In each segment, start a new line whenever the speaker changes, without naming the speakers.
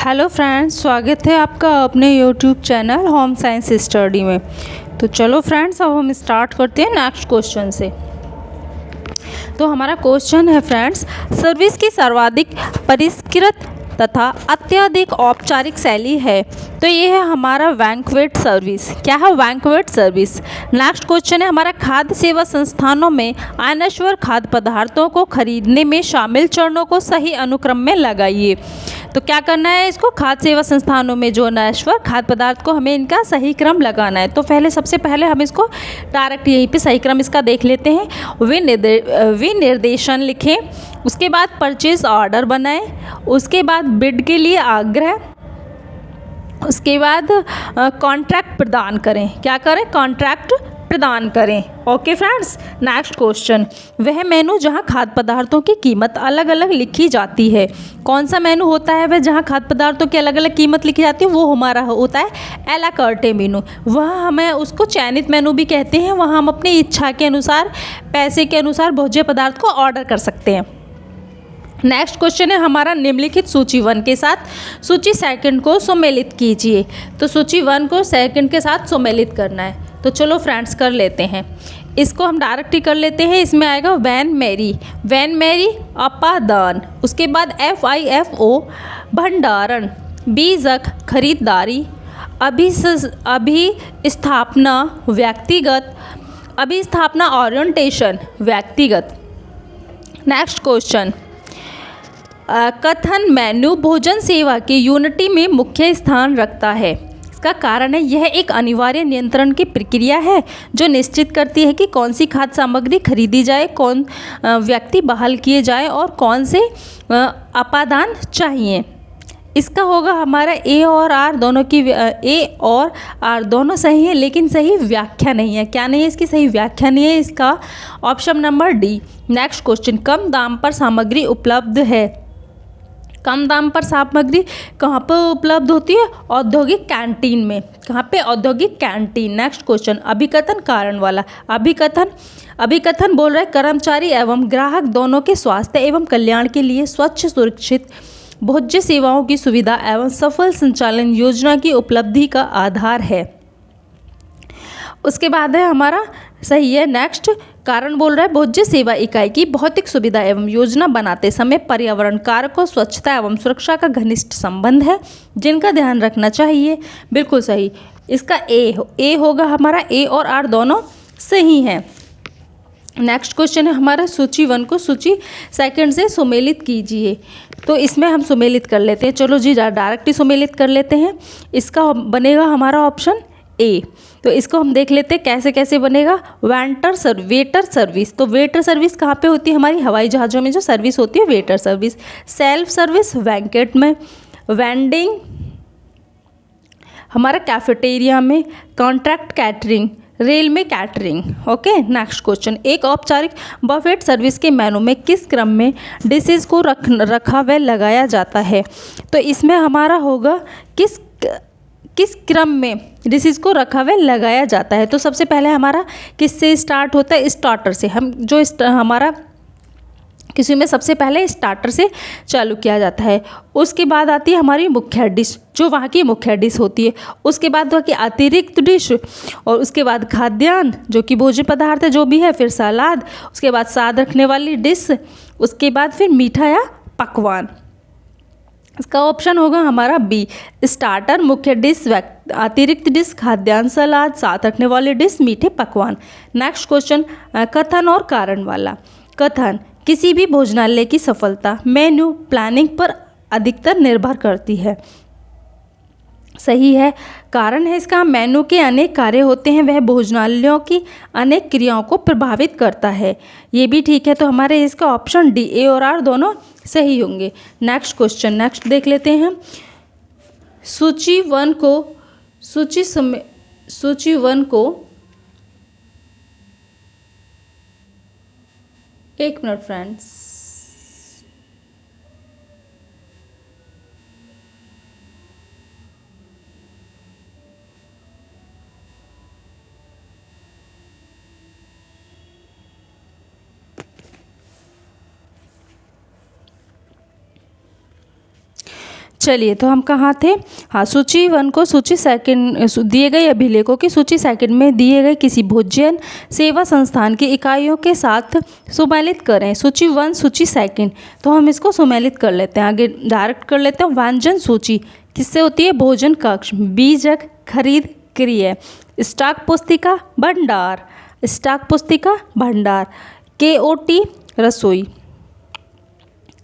Hello friends, स्वागत है आपका अपने YouTube channel home science study में। तो चलो फ्रेंड्स, अब हम स्टार्ट करते हैं नेक्स्ट क्वेश्चन से। तो हमारा क्वेश्चन है फ्रेंड्स, सर्विस की सर्वाधिक परिष्कृत तथा अत्यधिक औपचारिक शैली है। तो ये है हमारा बैंक्वेट सर्विस। क्या है बैंक्वेट सर्विस? नेक्स्ट क्वेश्चन है हमारा, खाद्य सेवा संस्थानों में अनश्वर खाद्य पदार्थों को खरीदने में शामिल चरणों को सही अनुक्रम में लगाइए। तो क्या करना है इसको, खाद्य सेवा संस्थानों में जो नश्वर खाद्य पदार्थ को हमें इनका सही क्रम लगाना है। तो सबसे पहले हम इसको डायरेक्ट यहीं पे सही क्रम इसका देख लेते हैं। विनिर्देशन लिखें, उसके बाद परचेज ऑर्डर बनाएं, उसके बाद बिड के लिए आग्रह, उसके बाद कॉन्ट्रैक्ट प्रदान करें। क्या करें? कॉन्ट्रैक्ट प्रदान करें। ओके फ्रेंड्स, नेक्स्ट क्वेश्चन, वह मेनू जहां खाद्य पदार्थों की कीमत अलग अलग लिखी जाती है। कौन सा मेनू होता है वह जहां खाद्य पदार्थों की अलग अलग कीमत लिखी जाती है? वो हमारा होता है एला कार्टे मेनू। वह हमें उसको चयनित मेनू भी कहते हैं। वहाँ हम अपनी इच्छा के अनुसार, पैसे के अनुसार भोज्य पदार्थ को ऑर्डर कर सकते हैं। नेक्स्ट क्वेश्चन है हमारा, निम्नलिखित सूची 1 के साथ सूची 2 को सम्मिलित कीजिए। तो सूची 1 को 2 के साथ सम्मिलित करना है। तो चलो फ्रेंड्स कर लेते हैं, इसको हम डायरेक्ट ही कर लेते हैं। इसमें आएगा वैन मैरी अपादान, उसके बाद FIFO भंडारण, बीजक खरीदारी, अभिस्थापना व्यक्तिगत, अभिस्थापना ओरिएंटेशन व्यक्तिगत। नेक्स्ट क्वेश्चन, कथन मेन्यू भोजन सेवा की यूनिटी में मुख्य स्थान रखता है। इसका कारण है यह एक अनिवार्य नियंत्रण की प्रक्रिया है जो निश्चित करती है कि कौन सी खाद्य सामग्री खरीदी जाए, कौन व्यक्ति बहाल किए जाए और कौन से अपादान चाहिए। इसका होगा हमारा ए और आर दोनों सही है, लेकिन सही व्याख्या नहीं है। क्या नहीं है? इसकी सही व्याख्या नहीं है। इसका option number D. Next question, कम दाम पर सामग्री उपलब्ध है। कम दाम पर सामग्री कहाँ पर उपलब्ध होती है? औद्योगिक कैंटीन में। कहाँ पे? औद्योगिक कैंटीन। नेक्स्ट क्वेश्चन, अभिकथन कारण वाला। अभिकथन बोल रहा है, कर्मचारी एवं ग्राहक दोनों के स्वास्थ्य एवं कल्याण के लिए स्वच्छ सुरक्षित भोज्य सेवाओं की सुविधा एवं सफल संचालन योजना की उपलब्धि का आधार है। उसके बाद है हमारा सही है। नेक्स्ट, कारण बोल रहा है, भोज्य सेवा इकाई की भौतिक सुविधा एवं योजना बनाते समय पर्यावरण कारकों, स्वच्छता एवं सुरक्षा का घनिष्ठ संबंध है जिनका ध्यान रखना चाहिए। बिल्कुल सही। इसका ए होगा हमारा। ए और आर दोनों सही हैं। नेक्स्ट क्वेश्चन है हमारा, सूची 1 को सूची 2 से सुमेलित कीजिए। तो इसमें हम सुमेलित कर लेते हैं। चलो जी, डायरेक्ट ही सुमेलित कर लेते हैं। इसका बनेगा हमारा ऑप्शन ए। तो इसको हम देख लेते हैं कैसे कैसे बनेगा। Waiter service. तो वेटर सर्विस कहाँ पे होती है? हमारी हवाई जहाज़ों में जो सर्विस होती है waiter service. Self service banquet में। वेंडिंग हमारा कैफेटेरिया में। कॉन्ट्रैक्ट कैटरिंग रेल में कैटरिंग। ओके, नेक्स्ट क्वेश्चन, एक औपचारिक बफेट सर्विस के मेनू में किस क्रम में डिशेज को रखा व लगाया जाता है? तो इसमें हमारा होगा किस क्रम में डिशेज को रखा हुआ लगाया जाता है। तो सबसे पहले हमारा किससे स्टार्ट होता है? स्टार्टर से। हमारा किसी में सबसे पहले स्टार्टर से चालू किया जाता है। उसके बाद आती है हमारी मुख्य डिश, जो वहाँ की मुख्य डिश होती है। उसके बाद वहाँ की अतिरिक्त डिश, और उसके बाद खाद्यान्न जो कि भोज्य पदार्थ है जो भी है, फिर सलाद, उसके बाद स्वाद रखने वाली डिश, उसके बाद फिर मीठा या पकवान। इसका ऑप्शन होगा हमारा बी। स्टार्टर, मुख्य डिश, अतिरिक्त डिश, खाद्यान्न, सलाद, साथ रखने वाली डिश, मीठे पकवान। नेक्स्ट क्वेश्चन, कथन और कारण वाला। कथन, किसी भी भोजनालय की सफलता मेन्यू प्लानिंग पर अधिकतर निर्भर करती है। सही है। कारण है इसका, मेन्यू के अनेक कार्य होते हैं, वह भोजनालयों की अनेक क्रियाओं को प्रभावित करता है। ये भी ठीक है। तो हमारे इसका ऑप्शन डी, ए और आर दोनों सही होंगे। नेक्स्ट क्वेश्चन, नेक्स्ट देख लेते हैं। सूची 1 को एक मिनट फ्रेंड्स, चलिए, तो हम कहाँ थे? हाँ, सूची 1 को सूची सेकंड दिए गए अभिलेखों की सूची सेकंड में दिए गए किसी भोजन सेवा संस्थान की इकाइयों के साथ सुमेलित करें। सूची 1 सूची सेकंड, तो हम इसको सुमेलित कर लेते हैं, आगे डायरेक्ट कर लेते हैं। व्यंजन सूची किससे होती है? भोजन कक्ष, बीजक, खरीद, क्रय, स्टॉक पुस्तिका, भंडार, स्टॉक पुस्तिका, भंडार, KOT रसोई,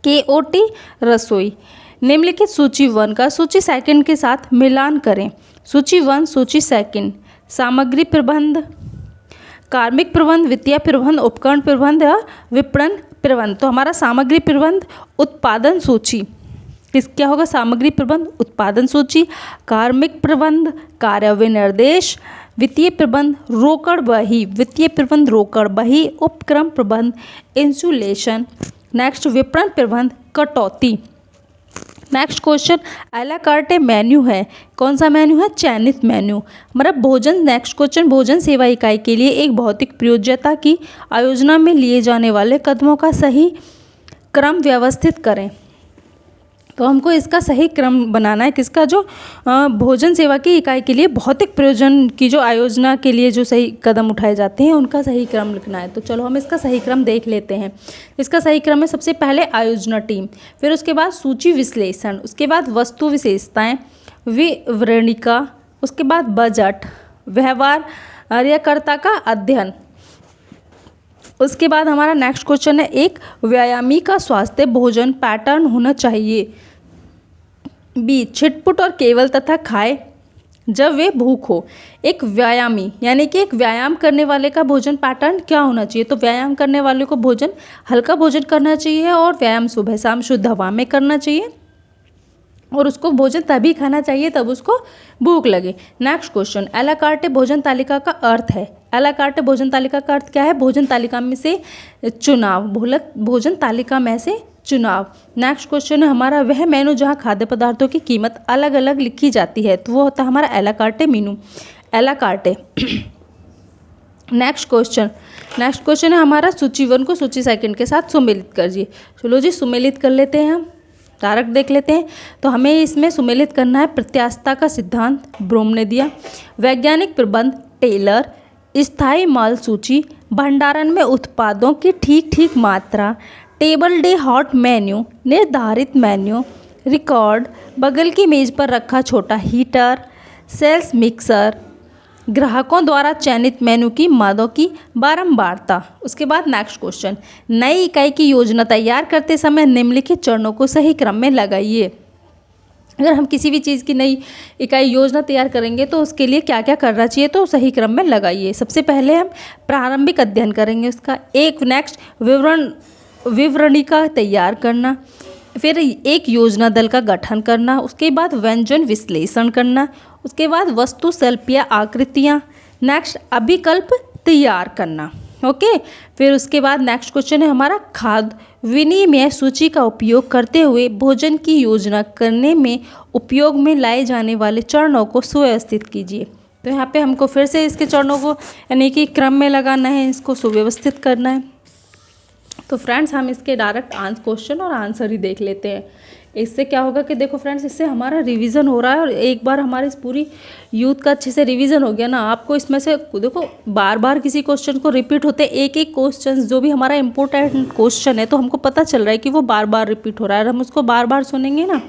KOT रसोई। निम्नलिखित सूची 1 का सूची सेकंड के साथ मिलान करें। सूची 1 सूची सेकंड, सामग्री प्रबंध, कार्मिक प्रबंध, वित्तीय प्रबंध, उपकरण प्रबंध या विपणन प्रबंध। तो हमारा सामग्री प्रबंध, उत्पादन सूची क्या होगा? सामग्री प्रबंध, उत्पादन सूची, कार्मिक प्रबंध, कार्य विनिर्देश, वित्तीय प्रबंध, रोकड़ बही, वित्तीय प्रबंध, रोकड़ बही, उपक्रम प्रबंध, इंसुलेशन। नेक्स्ट, विपणन प्रबंध, कटौती। नेक्स्ट क्वेश्चन, अला कार्टे मेन्यू है। कौन सा मेन्यू है? चयनित मेन्यू। हमारा भोजन, नेक्स्ट क्वेश्चन, भोजन सेवा इकाई के लिए एक भौतिक प्रयोज्यता की आयोजना में लिए जाने वाले कदमों का सही क्रम व्यवस्थित करें। तो हमको इसका सही क्रम बनाना है, किसका? जो भोजन सेवा की इकाई के लिए भौतिक प्रयोजन की जो आयोजना के लिए जो सही कदम उठाए जाते हैं उनका सही क्रम लिखना है। तो चलो हम इसका सही क्रम देख लेते हैं। इसका सही क्रम है सबसे पहले आयोजना टीम, फिर उसके बाद सूची विश्लेषण, उसके बाद वस्तु विशेषताएं, विवरणिका, उसके बाद बजट, व्यवहार कार्यकर्ता का अध्ययन। उसके बाद हमारा नेक्स्ट क्वेश्चन है, एक व्यायामी का स्वास्थ्य भोजन पैटर्न होना चाहिए। बी, छिटपुट और केवल तथा खाए जब वे भूख हो। एक व्यायामी यानी कि एक व्यायाम करने वाले का भोजन पैटर्न क्या होना चाहिए? तो व्यायाम करने वाले को भोजन हल्का भोजन करना चाहिए और व्यायाम सुबह शाम शुद्ध हवा में करना चाहिए और उसको भोजन तभी खाना चाहिए तब उसको भूख लगे। नेक्स्ट क्वेश्चन, अला कार्टे भोजन तालिका का अर्थ है। अला कार्टे भोजन तालिका का अर्थ क्या है? भोजन तालिका में से चुनाव, भोजन तालिका में से चुनाव। नेक्स्ट क्वेश्चन है हमारा, वह मेनू जहाँ खाद्य पदार्थों की कीमत अलग अलग लिखी जाती है, तो वो होता है हमारा अला कार्टे मेनू, अला कार्टे। नेक्स्ट क्वेश्चन है हमारा, सूची 1 को सूची सेकंड के साथ सुमेलित करिए। चलो जी, सुमेलित कर लेते हैं हम, डायरेक्ट देख लेते हैं। तो हमें इसमें सुमेलित करना है। प्रत्यास्थता का सिद्धांत ब्रूम ने दिया, वैज्ञानिक प्रबंध टेलर, स्थायी माल सूची, भंडारण में उत्पादों की ठीक ठीक मात्रा, टेबल डे हॉट मेन्यू, निर्धारित मेन्यू, रिकॉर्ड, बगल की मेज़ पर रखा छोटा हीटर, सेल्स मिक्सर, ग्राहकों द्वारा चयनित मेनू की मादों की बारंबारता। उसके बाद नेक्स्ट क्वेश्चन, नई इकाई की योजना तैयार करते समय निम्नलिखित चरणों को सही क्रम में लगाइए। अगर हम किसी भी चीज़ की नई इकाई योजना तैयार करेंगे तो उसके लिए क्या क्या करना चाहिए, तो सही क्रम में लगाइए। सबसे पहले हम प्रारंभिक अध्ययन करेंगे उसका, एक नेक्स्ट विवरणिका तैयार करना, फिर एक योजना दल का गठन करना, उसके बाद व्यंजन विश्लेषण करना, उसके बाद वस्तु शिल्प या आकृतियाँ, नेक्स्ट अभिकल्प तैयार करना। ओके, फिर उसके बाद नेक्स्ट क्वेश्चन है हमारा, खाद्य विनिमय सूची का उपयोग करते हुए भोजन की योजना करने में उपयोग में लाए जाने वाले चरणों को सुव्यवस्थित कीजिए। तो यहाँ पे हमको फिर से इसके चरणों को यानी कि क्रम में लगाना है, इसको सुव्यवस्थित करना है। तो फ्रेंड्स, हम इसके डायरेक्ट क्वेश्चन और आंसर ही देख लेते हैं। इससे क्या होगा कि देखो फ्रेंड्स, इससे हमारा रिवीजन हो रहा है और एक बार हमारी इस पूरी यूथ का अच्छे से रिवीजन हो गया ना, आपको इसमें से देखो बार बार किसी क्वेश्चन को रिपीट होते, एक एक क्वेश्चन जो भी हमारा इंपॉर्टेंट क्वेश्चन है तो हमको पता चल रहा है कि वो बार बार रिपीट हो रहा है। और हम उसको बार बार सुनेंगे ना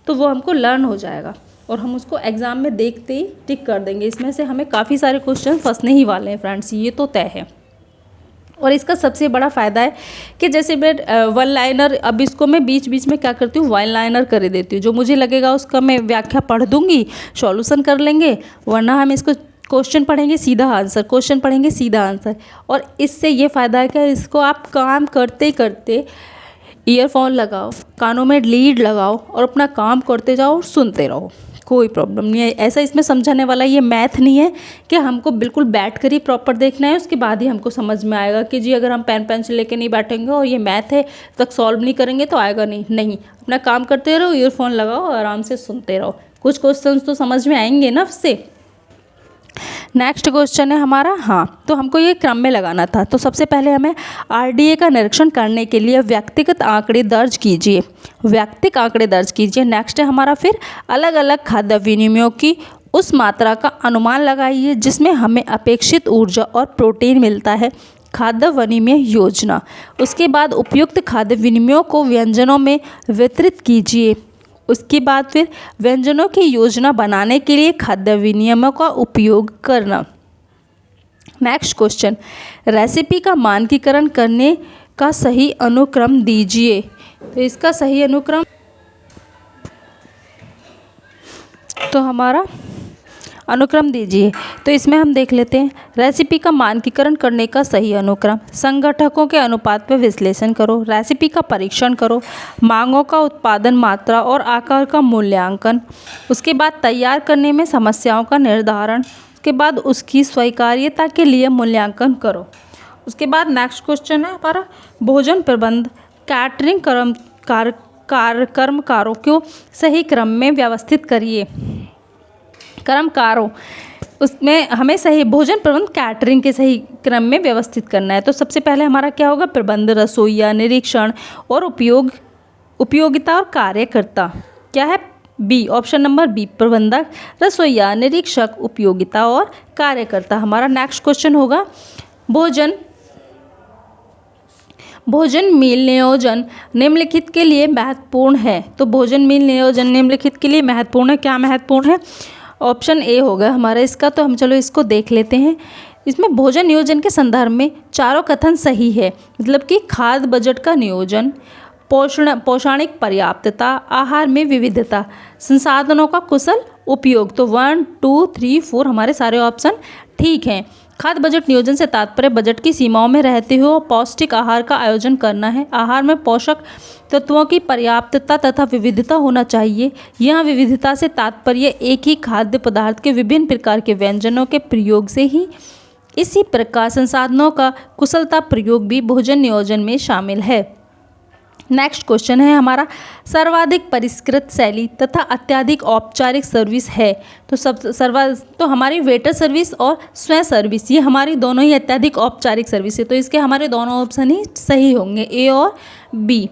तो वो हमको लर्न हो जाएगा और हम उसको एग्ज़ाम में देखते ही टिक कर देंगे। इसमें से हमें काफ़ी सारे क्वेश्चन फंसने ही वाले हैं फ्रेंड्स, ये तो तय है। और इसका सबसे बड़ा फ़ायदा है कि जैसे मैं वन लाइनर, अब इसको मैं बीच बीच में क्या करती हूँ, वन लाइनर कर देती हूँ। जो मुझे लगेगा उसका मैं व्याख्या पढ़ दूँगी, सॉल्यूशन कर लेंगे, वरना हम इसको क्वेश्चन पढ़ेंगे सीधा आंसर, क्वेश्चन पढ़ेंगे सीधा आंसर। और इससे ये फ़ायदा है कि इसको आप काम करते करते ईयरफोन लगाओ, कानों में लीड लगाओ और अपना काम करते जाओ और सुनते रहो, कोई प्रॉब्लम नहीं है। ऐसा इसमें समझाने वाला ये मैथ नहीं है कि हमको बिल्कुल बैठ कर ही प्रॉपर देखना है, उसके बाद ही हमको समझ में आएगा कि जी अगर हम पेन पेंसिल लेके नहीं बैठेंगे और ये मैथ है तक सॉल्व नहीं करेंगे तो आएगा नहीं। अपना काम करते रहो, ईयरफोन लगाओ और आराम से सुनते रहो। कुछ क्वेश्चंस तो समझ में आएंगे ना उससे, नेक्स्ट क्वेश्चन है हमारा, हाँ तो हमको ये क्रम में लगाना था। तो सबसे पहले हमें आरडीए का निरीक्षण करने के लिए व्यक्तिगत आंकड़े दर्ज कीजिए, व्यक्तिगत आंकड़े दर्ज कीजिए। नेक्स्ट है हमारा फिर अलग अलग खाद्य विनिमयों की उस मात्रा का अनुमान लगाइए जिसमें हमें अपेक्षित ऊर्जा और प्रोटीन मिलता है, खाद्य विनिमय योजना। उसके बाद उपयुक्त खाद्य विनिमयों को व्यंजनों में वितरित कीजिए। उसके बाद फिर व्यंजनों की योजना बनाने के लिए खाद्य विनिमयों का उपयोग करना। नेक्स्ट क्वेश्चन, रेसिपी का मानकीकरण करने का सही अनुक्रम दीजिए। तो इसका सही अनुक्रम तो हमारा अनुक्रम दीजिए। तो इसमें हम देख लेते हैं, रेसिपी का मानकीकरण करने का सही अनुक्रम, संगठकों के अनुपात पर विश्लेषण करो, रेसिपी का परीक्षण करो, मांगों का उत्पादन मात्रा और आकार का मूल्यांकन, उसके बाद तैयार करने में समस्याओं का निर्धारण, उसके बाद उसकी स्वीकार्यता के लिए मूल्यांकन करो। उसके बाद नेक्स्ट क्वेश्चन है हमारा भोजन प्रबंध, कैटरिंग कर्मकारों को सही क्रम में व्यवस्थित करिए। कर्मकारों उसमें हमें सही भोजन प्रबंध कैटरिंग के सही क्रम में व्यवस्थित करना है। तो सबसे पहले हमारा क्या होगा, प्रबंध, रसोइया, निरीक्षण और उपयोगिता और कार्यकर्ता। क्या है, बी, ऑप्शन नंबर बी, प्रबंधक, रसोइया, निरीक्षक, उपयोगिता और कार्यकर्ता। हमारा नेक्स्ट क्वेश्चन होगा भोजन मील नियोजन निम्नलिखित के लिए महत्वपूर्ण है। तो भोजन मील नियोजन निम्नलिखित के लिए महत्वपूर्ण है। क्या महत्वपूर्ण है, ऑप्शन ए होगा हमारा इसका। तो हम चलो इसको देख लेते हैं। इसमें भोजन नियोजन के संदर्भ में चारों कथन सही है, मतलब कि खाद्य बजट का नियोजन, पौष्टिक पर्याप्तता, आहार में विविधता, संसाधनों का कुशल उपयोग। तो 1, 2, 3, 4 हमारे सारे ऑप्शन ठीक हैं। खाद्य बजट नियोजन से तात्पर्य बजट की सीमाओं में रहते हुए पौष्टिक आहार का आयोजन करना है। आहार में पोषक तत्वों की पर्याप्तता तथा विविधता होना चाहिए। यह विविधता से तात्पर्य एक ही खाद्य पदार्थ के विभिन्न प्रकार के व्यंजनों के प्रयोग से ही। इसी प्रकार संसाधनों का कुशलता प्रयोग भी भोजन नियोजन में शामिल है। नेक्स्ट क्वेश्चन है हमारा सर्वाधिक परिष्कृत शैली तथा अत्यधिक औपचारिक सर्विस है। तो हमारी वेटर सर्विस और स्वयं सर्विस, ये हमारी दोनों ही अत्यधिक औपचारिक सर्विस है। तो इसके हमारे दोनों ऑप्शन ही सही होंगे, ए और बी।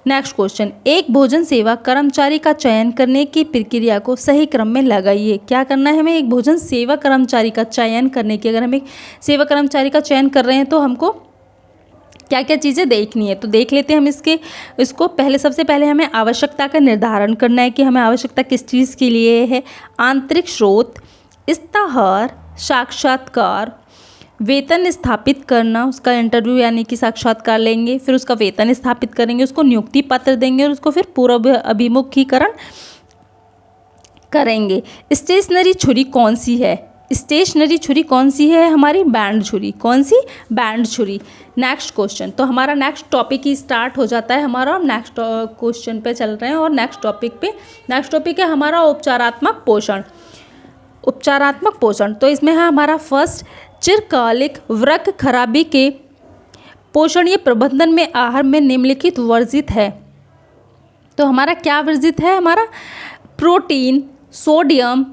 नेक्स्ट क्वेश्चन, एक भोजन सेवा कर्मचारी का चयन करने की प्रक्रिया को सही क्रम में लगाइए। क्या करना है हमें, एक भोजन सेवा कर्मचारी का चयन करने की, अगर हम एक सेवा कर्मचारी का चयन कर रहे हैं तो हमको क्या क्या चीज़ें देखनी है। तो देख लेते हैं हम इसको सबसे पहले हमें आवश्यकता का निर्धारण करना है कि हमें आवश्यकता किस चीज़ के लिए है। आंतरिक स्रोत, इस्ताहार, साक्षात्कार, वेतन स्थापित करना, उसका इंटरव्यू यानी कि साक्षात्कार लेंगे, फिर उसका वेतन स्थापित करेंगे, उसको नियुक्ति पत्र देंगे और उसको फिर पूर्व अभिमुखीकरण करेंगे। स्टेशनरी छुरी कौन सी है, स्टेशनरी छुरी कौन सी है हमारी, बैंड छुरी। कौन सी, बैंड छुरी। नेक्स्ट क्वेश्चन, तो हमारा नेक्स्ट टॉपिक ही स्टार्ट हो जाता है हमारा। नेक्स्ट क्वेश्चन पे चल रहे हैं और नेक्स्ट टॉपिक है हमारा उपचारात्मक पोषण। उपचारात्मक पोषण, तो इसमें है हमारा फर्स्ट, चिरकालिक वृक्क खराबी के पोषणीय प्रबंधन में आहार में निम्नलिखित वर्जित है। तो हमारा क्या वर्जित है, हमारा प्रोटीन, सोडियम,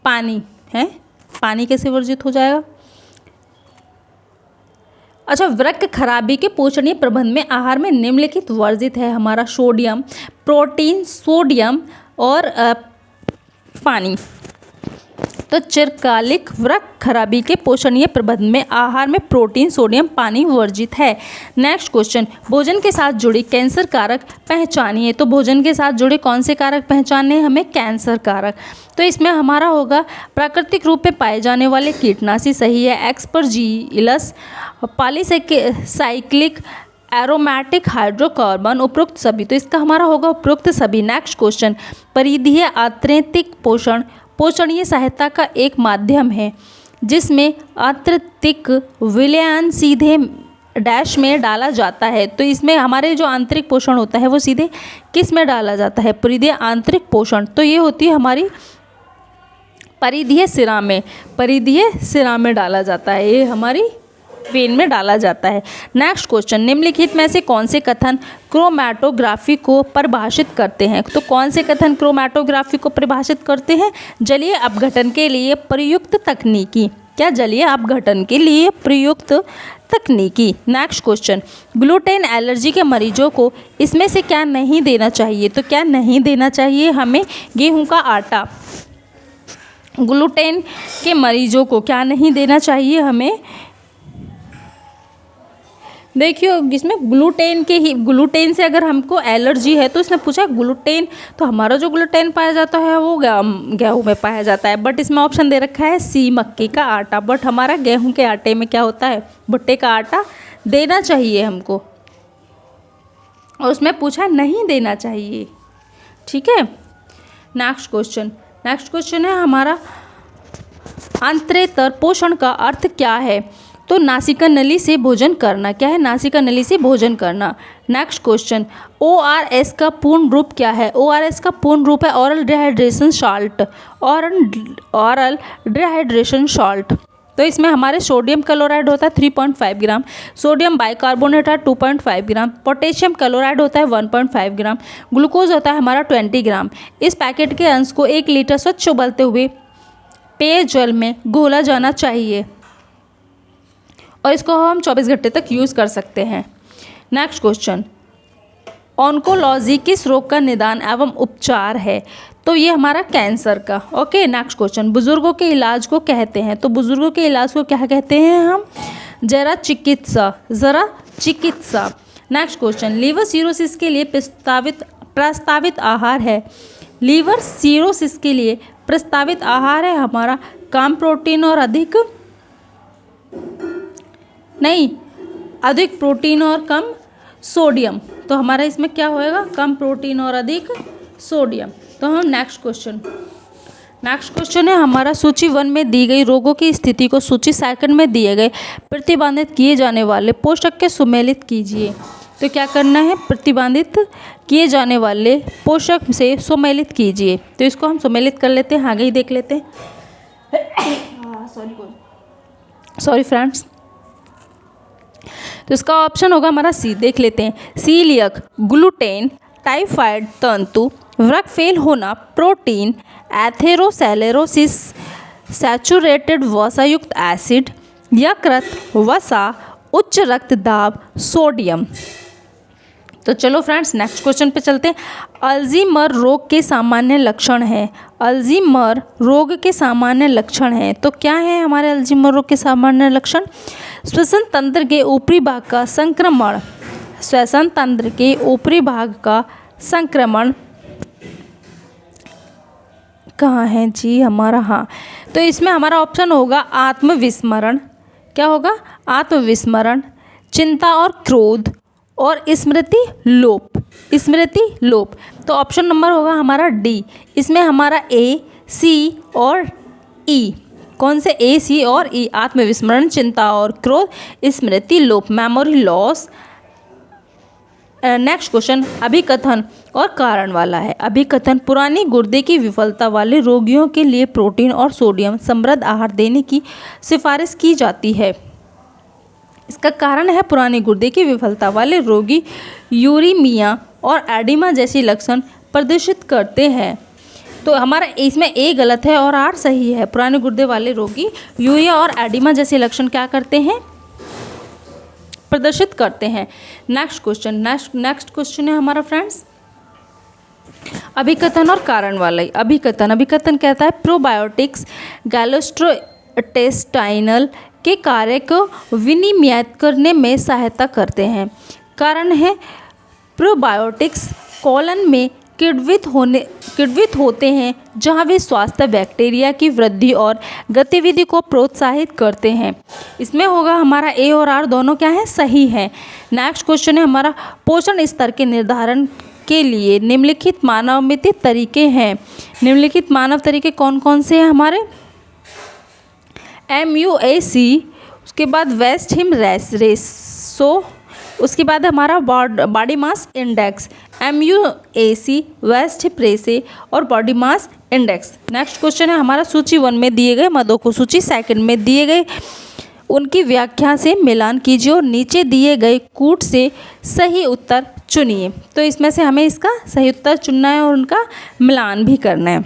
पानी है। पानी कैसे वर्जित हो जाएगा, अच्छा, वृक्क खराबी के पोषणीय प्रबंधन में आहार में निम्नलिखित वर्जित है हमारा सोडियम, प्रोटीन, सोडियम और पानी। तो चिरकालिक वृक्क खराबी के पोषणीय प्रबंधन में आहार में प्रोटीन, सोडियम, पानी वर्जित है। नेक्स्ट क्वेश्चन, भोजन के साथ जुड़े कैंसर कारक पहचानिए। तो भोजन के साथ जुड़े कौन से कारक पहचानने, हमें कैंसर कारक। तो इसमें हमारा होगा प्राकृतिक रूप में पाए जाने वाले कीटनाशी सही है, एक्सपरजीलस, पॉलीसाइक्लिक एरोमेटिक हाइड्रोकार्बन, उपरोक्त सभी। तो इसका हमारा होगा उपरोक्त सभी। नेक्स्ट क्वेश्चन, परिधीय आंतरिक पोषणीय सहायता का एक माध्यम है जिसमें आंतरिक विलयन सीधे डैश में डाला जाता है। तो इसमें हमारे जो आंतरिक पोषण होता है वो सीधे किस में डाला जाता है, परिधीय आंतरिक पोषण। तो ये होती है हमारी परिधीय शिरा में डाला जाता है। ये हमारी वेन में डाला जाता है। नेक्स्ट क्वेश्चन, निम्नलिखित में से कौन से कथन क्रोमैटोग्राफी को परिभाषित करते हैं? तो कौन से कथन क्रोमैटोग्राफी को परिभाषित करते हैं? जलीय अपघटन के लिए प्रयुक्त तकनीकी। क्या? जलीय अपघटन के लिए प्रयुक्त तकनीकी। नेक्स्ट क्वेश्चन, ग्लूटेन एलर्जी के मरीजों को इसमें से क्या नहीं देना चाहिए? तो क्या नहीं देना चाहिए हमें? गेहूं का आटा। ग्लूटेन के मरीजों को क्या नहीं देना चाहिए हमें? देखिए इसमें ग्लूटेन से अगर हमको एलर्जी है तो इसने पूछा ग्लूटेन, तो हमारा जो ग्लूटेन पाया जाता है वो गेहूँ में पाया जाता है, बट इसमें ऑप्शन दे रखा है सी मक्के का आटा, बट हमारा गेहूँ के आटे में क्या होता है? भुट्टे का आटा देना चाहिए हमको, और उसमें पूछा नहीं देना चाहिए। ठीक है। नेक्स्ट क्वेश्चन है हमारा, आंत्रेतर पोषण का अर्थ क्या है? तो नासिका नली से भोजन करना। क्या है? नासिका नली से भोजन करना। नेक्स्ट क्वेश्चन, ORS का पूर्ण रूप क्या है? ORS का पूर्ण रूप है oral dehydration salt. Oral dehydration salt. तो इसमें हमारे सोडियम क्लोराइड होता है 3.5 ग्राम, सोडियम बाइकार्बोनेट है 2.5 ग्राम, पोटेशियम क्लोराइड होता है 1.5 ग्राम, ग्लूकोज होता है हमारा 20 ग्राम। इस पैकेट के अंश को 1 लीटर स्वच्छ उबलते हुए पेयजल में घोला जाना चाहिए, और इसको हम 24 घंटे तक यूज़ कर सकते हैं। नेक्स्ट क्वेश्चन, ऑन्कोलॉजी किस रोग का निदान एवं उपचार है? तो ये हमारा कैंसर का। ओके। नेक्स्ट क्वेश्चन, बुजुर्गों के इलाज को कहते हैं। तो बुजुर्गों के इलाज को क्या कहते हैं हम? जरा चिकित्सा। नेक्स्ट क्वेश्चन, लीवर सिरोसिस के लिए प्रस्तावित आहार है। लीवर सिरोसिस के लिए प्रस्तावित आहार है हमारा कम प्रोटीन और अधिक प्रोटीन और कम सोडियम। तो हमारा इसमें क्या होएगा? कम प्रोटीन और अधिक सोडियम। तो हम नेक्स्ट क्वेश्चन है हमारा, सूची 1 में दी गई रोगों की स्थिति को सूची 2 में दिए गए प्रतिबंधित किए जाने वाले पोषक के सुमेलित कीजिए। तो क्या करना है? प्रतिबंधित किए जाने वाले पोषक से सुमेलित कीजिए। तो इसको हम सुमेलित कर लेते हैं, आगे ही देख लेते हैं। Sorry friends. तो इसका ऑप्शन होगा हमारा सी, देख लेते हैं। सीलियक, ग्लूटेन, टाइफाइड तंतु, वृक्क फेल होना, प्रोटीन, एथेरोसेलेरोसिस, सैचुरेटेड वसायुक्त एसिड, यकृत, वसा, उच्च रक्तदाब, सोडियम। तो चलो फ्रेंड्स नेक्स्ट क्वेश्चन पे चलते हैं। अल्जीमर रोग के सामान्य लक्षण हैं। अल्जीमर रोग के सामान्य लक्षण हैं। तो क्या है हमारे अल्जीमर रोग के सामान्य लक्षण? श्वसन तंत्र के ऊपरी भाग का संक्रमण। श्वसन तंत्र के ऊपरी भाग का संक्रमण कहाँ है जी हमारा? हाँ, तो इसमें हमारा ऑप्शन होगा आत्मविस्मरण। क्या होगा? आत्मविस्मरण, चिंता और क्रोध, और स्मृति लोप। तो ऑप्शन नंबर होगा हमारा डी। इसमें हमारा ए, सी और ई, कौन से? ए, सी और ई, आत्मविस्मरण, चिंता और क्रोध, स्मृति लोप, मेमोरी लॉस। नेक्स्ट क्वेश्चन अभिकथन और कारण वाला है। अभिकथन, पुरानी गुर्दे की विफलता वाले रोगियों के लिए प्रोटीन और सोडियम समृद्ध आहार देने की सिफारिश की जाती है। इसका कारण है पुरानी गुर्दे की विफलता वाले रोगी यूरीमिया और एडिमा जैसी लक्षण प्रदर्शित करते हैं। तो हमारा इसमें ए गलत है और आर सही है। पुराने गुर्दे वाले रोगी यूरिया और एडिमा जैसे लक्षण क्या करते हैं? प्रदर्शित करते हैं। नेक्स्ट क्वेश्चन है हमारा फ्रेंड्स अभिकथन और कारण वाला ही। अभिकथन कहता है प्रोबायोटिक्स गैस्ट्रोइंटेस्टाइनल के कार्य को विनियमित करने में सहायता करते हैं। कारण है प्रोबायोटिक्स कॉलन में किण्वित होते हैं जहां वे स्वास्थ्य बैक्टीरिया की वृद्धि और गतिविधि को प्रोत्साहित करते हैं। इसमें होगा हमारा ए और आर दोनों क्या है? सही है। नेक्स्ट क्वेश्चन है हमारा पोषण स्तर के निर्धारण के लिए निम्नलिखित मानवमिति तरीके हैं। निम्नलिखित मानव तरीके कौन कौन से हैं हमारे? MUAC, उसके बाद वेस्ट हिम रेसो, उसके बाद हमारा body mass index. MUAC, waist hip ratio और body mass index. Next question है हमारा सूची 1 में दिए गए मदों को सूची 2 में दिए गए उनकी व्याख्या से मिलान कीजिए और नीचे दिए गए कूट से सही उत्तर चुनिए। तो इसमें से हमें इसका सही उत्तर चुनना है और उनका मिलान भी करना है।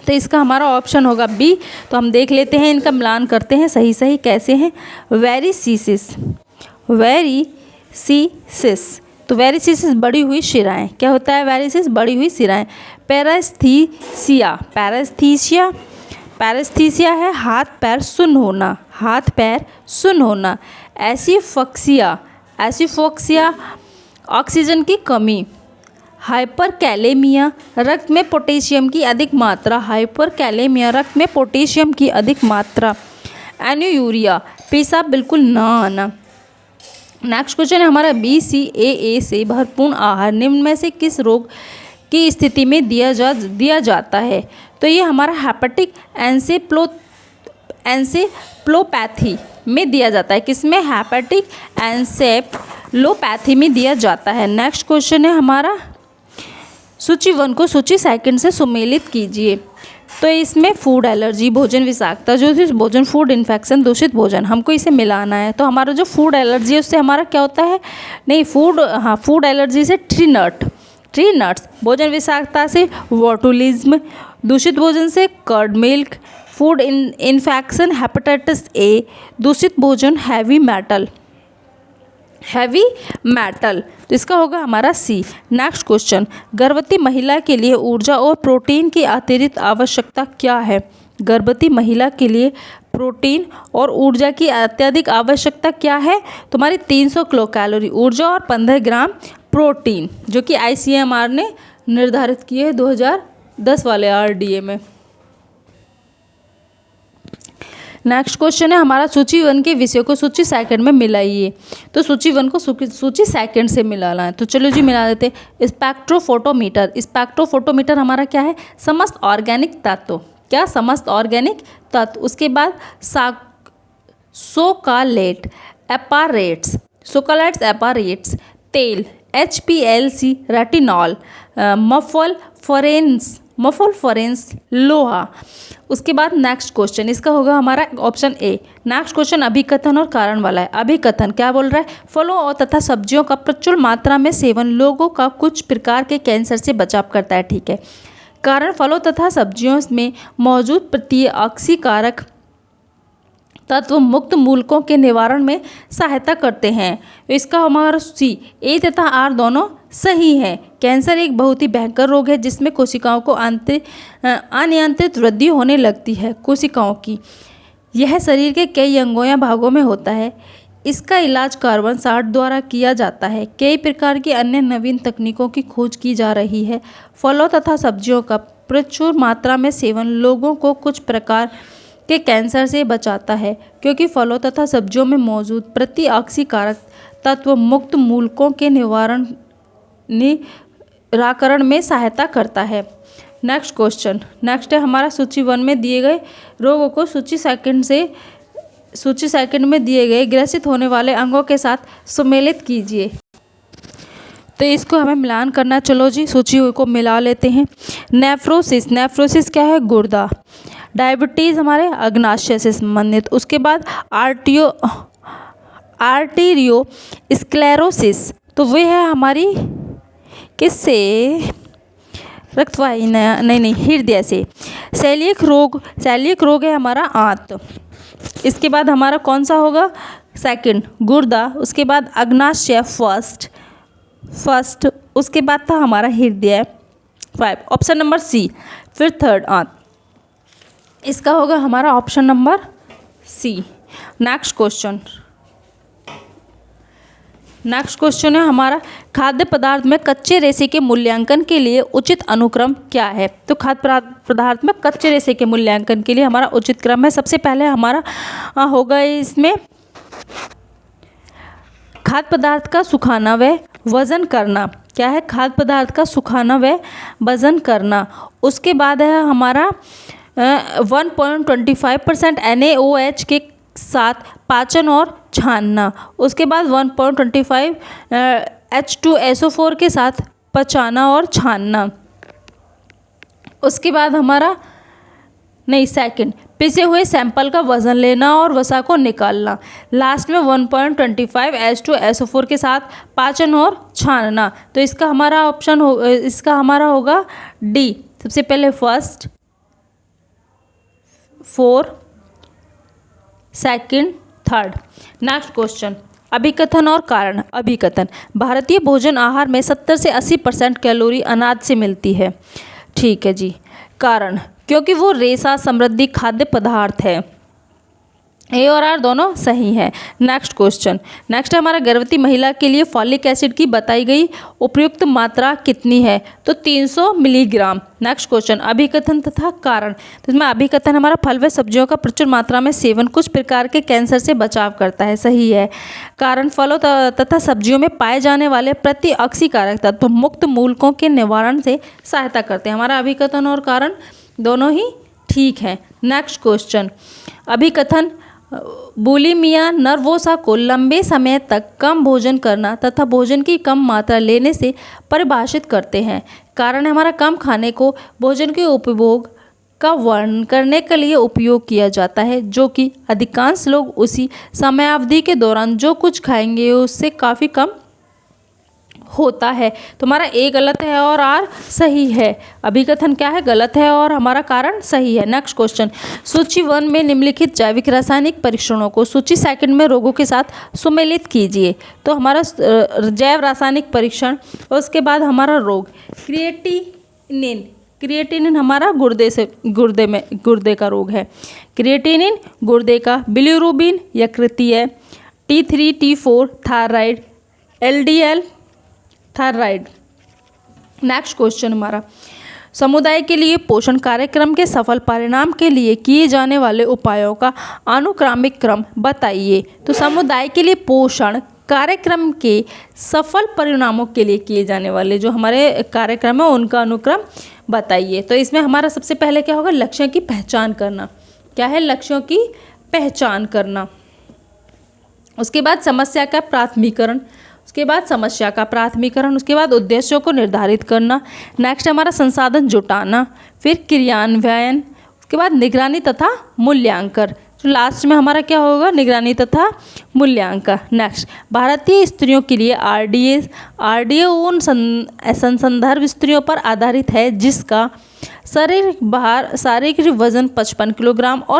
तो इसका हमारा ऑप्शन होगा बी। तो हम देख लेते हैं, इनका मिलान करते हैं सही सही कैसे हैं। वेरिसिसिस, वेरिसिसिस, तो वेरिसिसिस बढ़ी हुई शिराएँ, क्या होता है वेरिसिस? बढ़ी हुई शिराएँ। पैरास्थीसिया, पैरास्थीसिया, पैरास्थीसिया है हाथ पैर सुन्न होना, हाथ पैर सुन्न होना। एसिफक्सिया, एसिफोक्सिया ऑक्सीजन की कमी। हाइपरकैलेमिया, रक्त में पोटेशियम की अधिक मात्रा, हाइपरकैलेमिया रक्त में पोटेशियम की अधिक मात्रा। एन्यूरिया, पेशाब बिल्कुल ना आना। नेक्स्ट क्वेश्चन है हमारा BCAA से भरपूर आहार निम्न में से किस रोग की स्थिति में दिया जाता है? तो ये हमारा हेपेटिक एन्सेफ्लोपैथी में दिया जाता है। किसमें? हेपेटिक एन्सेफ्लोपैथी में दिया जाता है। नेक्स्ट क्वेश्चन है हमारा सूची 1 को सूची 2 से सुमेलित कीजिए। तो इसमें फूड एलर्जी, भोजन विषाक्तता, ज्योतिष भोजन, फूड इन्फेक्शन, दूषित भोजन, हमको इसे मिलाना है। तो हमारा जो फूड एलर्जी है उससे हमारा क्या होता है? नहीं फूड एलर्जी से ट्री नट्स, भोजन विषाक्तता से बॉटुलिज्म, दूषित भोजन से curd milk, food infection hepatitis A, दूषित भोजन हैवी मेटल, तो इसका होगा हमारा सी। नेक्स्ट क्वेश्चन, गर्भवती महिला के लिए ऊर्जा और प्रोटीन की अतिरिक्त आवश्यकता क्या है? गर्भवती महिला के लिए प्रोटीन और ऊर्जा की अत्यधिक आवश्यकता क्या है? तुम्हारी 300 किलो कैलोरी ऊर्जा और 15 ग्राम प्रोटीन, जो कि ICMR ने निर्धारित किए है 2010 वाले RDA में। नेक्स्ट क्वेश्चन है हमारा सूची 1 के विषयों को सूची 2 में मिलाइए। तो सूची 1 को सूची 2 से मिलाना है। तो चलो जी मिला देते हैं। स्पेक्ट्रोफोटोमीटर, स्पेक्ट्रोफोटोमीटर हमारा क्या है? समस्त ऑर्गेनिक तत्व, क्या? समस्त ऑर्गेनिक तत्व। उसके बाद सोकालेट्स एपारेट्स, तेल HPLC, रेटिनॉल, मफोल्फोरेंस, लोहा। उसके बाद नेक्स्ट क्वेश्चन, इसका होगा हमारा ऑप्शन ए। नेक्स्ट क्वेश्चन अभिकथन और कारण वाला है। अभिकथन क्या बोल रहा है? फलों और तथा सब्जियों का प्रचुर मात्रा में सेवन लोगों का कुछ प्रकार के कैंसर से बचाव करता है। ठीक है। कारण, फलों तथा सब्जियों में मौजूद प्रतिऑक्सीकारक तत्व मुक्त मूलकों के निवारण में सहायता करते हैं। इसका हमारा सी, ए तथा आर दोनों सही है। कैंसर एक बहुत ही भयंकर रोग है जिसमें कोशिकाओं को अनियंत्रित वृद्धि होने लगती है। कोशिकाओं की यह शरीर के कई अंगों या भागों में होता है। इसका इलाज कार्बन 60 द्वारा किया जाता है। कई प्रकार की अन्य नवीन तकनीकों की खोज की जा रही है। फलों तथा सब्जियों का प्रचुर मात्रा में सेवन लोगों को कुछ प्रकार के कैंसर से बचाता है, क्योंकि फलों तथा सब्जियों में मौजूद प्रतिऑक्सीकारक तत्व मुक्त मूलकों के निराकरण में सहायता करता है। नेक्स्ट क्वेश्चन, नेक्स्ट है हमारा सूची 1 में दिए गए रोगों को सूची 2 में दिए गए ग्रसित होने वाले अंगों के साथ सुमेलित कीजिए। तो इसको हमें मिलान करना। चलो जी सूची को मिला लेते हैं। नेफ्रोसिस क्या है? गुर्दा। डायबिटीज़ हमारे अग्नाशय से संबंधित। उसके बाद आर्टेरियोस्क्लेरोसिस, तो वह है हमारी किससे? रक्तवाहिनी नहीं हृदय से। सेलियक रोग है हमारा आंत। इसके बाद हमारा कौन सा होगा? सेकंड गुर्दा। उसके बाद अग्नाशय फर्स्ट। उसके बाद था हमारा हृदय 5, ऑप्शन नंबर सी। फिर थर्ड आंत। इसका होगा हमारा option number C. Next question है हमारा खाद्य पदार्थ में कच्चे रेशे के मूल्यांकन के लिए उचित अनुक्रम क्या है? तो खाद्य पदार्थ में कच्चे रेशे के मूल्यांकन के लिए हमारा उचित क्रम है। सबसे पहले हमारा होगा इसमें खाद्य पदार्थ का सुखाना व वजन करना। क्या है? खाद्य पदार्थ का सुखाना व वजन करना। उसके बाद है हमारा 1.25% NaOH के साथ पाचन और छानना। उसके बाद 1.25 H2SO4 के साथ पचाना और छानना। उसके बाद हमारा सेकंड पिसे हुए सैंपल का वजन लेना और वसा को निकालना। लास्ट में 1.25 H2SO4 के साथ पाचन और छानना। तो इसका हमारा होगा डी। सबसे पहले first, 4, second, third. Next question, अभिकथन और कारण। अभिकथन, भारतीय भोजन आहार में 70 से 80% कैलोरी अनाज से मिलती है। ठीक है जी। कारण, क्योंकि वो रेशा समृद्धि खाद्य पदार्थ है। ए और आर दोनों सही हैं। नेक्स्ट क्वेश्चन, नेक्स्ट है हमारा गर्भवती महिला के लिए फॉलिक एसिड की बताई गई उपयुक्त मात्रा कितनी है? तो 300 मिलीग्राम। नेक्स्ट क्वेश्चन, अभिकथन तथा कारण। तो इसमें अभिकथन हमारा फल व सब्जियों का प्रचुर मात्रा में सेवन कुछ प्रकार के कैंसर से बचाव करता है, सही है। कारण, फलों तथा सब्जियों में पाए जाने वाले प्रतिऑक्सीकारक तत्व मुक्त मूलकों के निवारण से सहायता करते हैं। हमारा अभिकथन और कारण दोनों ही ठीक है। नेक्स्ट क्वेश्चन, अभिकथन बुलिमिया नर्वोसा को लंबे समय तक कम भोजन करना तथा भोजन की कम मात्रा लेने से परिभाषित करते हैं। कारण है हमारा कम खाने को भोजन के उपभोग का वर्णन करने के लिए उपयोग किया जाता है, जो कि अधिकांश लोग उसी समयावधि के दौरान जो कुछ खाएंगे उससे काफ़ी कम होता है। तो हमारा ए गलत है और आर सही है। अभिकथन क्या है? गलत है और हमारा कारण सही है। नेक्स्ट क्वेश्चन, सूची 1 में निम्नलिखित जैविक रासायनिक परीक्षणों को सूची 2 में रोगों के साथ सुमेलित कीजिए। तो हमारा जैव रासायनिक परीक्षण, उसके बाद हमारा रोग क्रिएटिनिन हमारा गुर्दे का रोग है। क्रिएटिनिन गुर्दे का, बिलिरुबिन यकृत है, T3 T4 thyroid, LDL thyroid. Next question हमारा, समुदाय के लिए पोषण कार्यक्रम के सफल परिणाम के लिए किए जाने वाले उपायों का अनुक्रमिक क्रम बताइए। तो समुदाय के लिए पोषण कार्यक्रम के सफल परिणामों के लिए किए जाने वाले जो हमारे कार्यक्रम है उनका अनुक्रम बताइए। तो इसमें हमारा सबसे पहले क्या होगा? लक्ष्यों की पहचान करना। क्या है? लक्ष्यों की पहचान करना। उसके बाद समस्या का प्राथमिकरण, उसके बाद उद्देश्यों को निर्धारित करना। नेक्स्ट हमारा संसाधन जुटाना, फिर क्रियान्वयन, उसके बाद निगरानी तथा मूल्यांकन। तो लास्ट में हमारा क्या होगा? निगरानी तथा मूल्यांकन। नेक्स्ट, भारतीय स्त्रियों के लिए आरडीए उन संदर्भ स्त्रियों पर आधारित है जिसका शारीरिक वजन 55 किलोग्राम और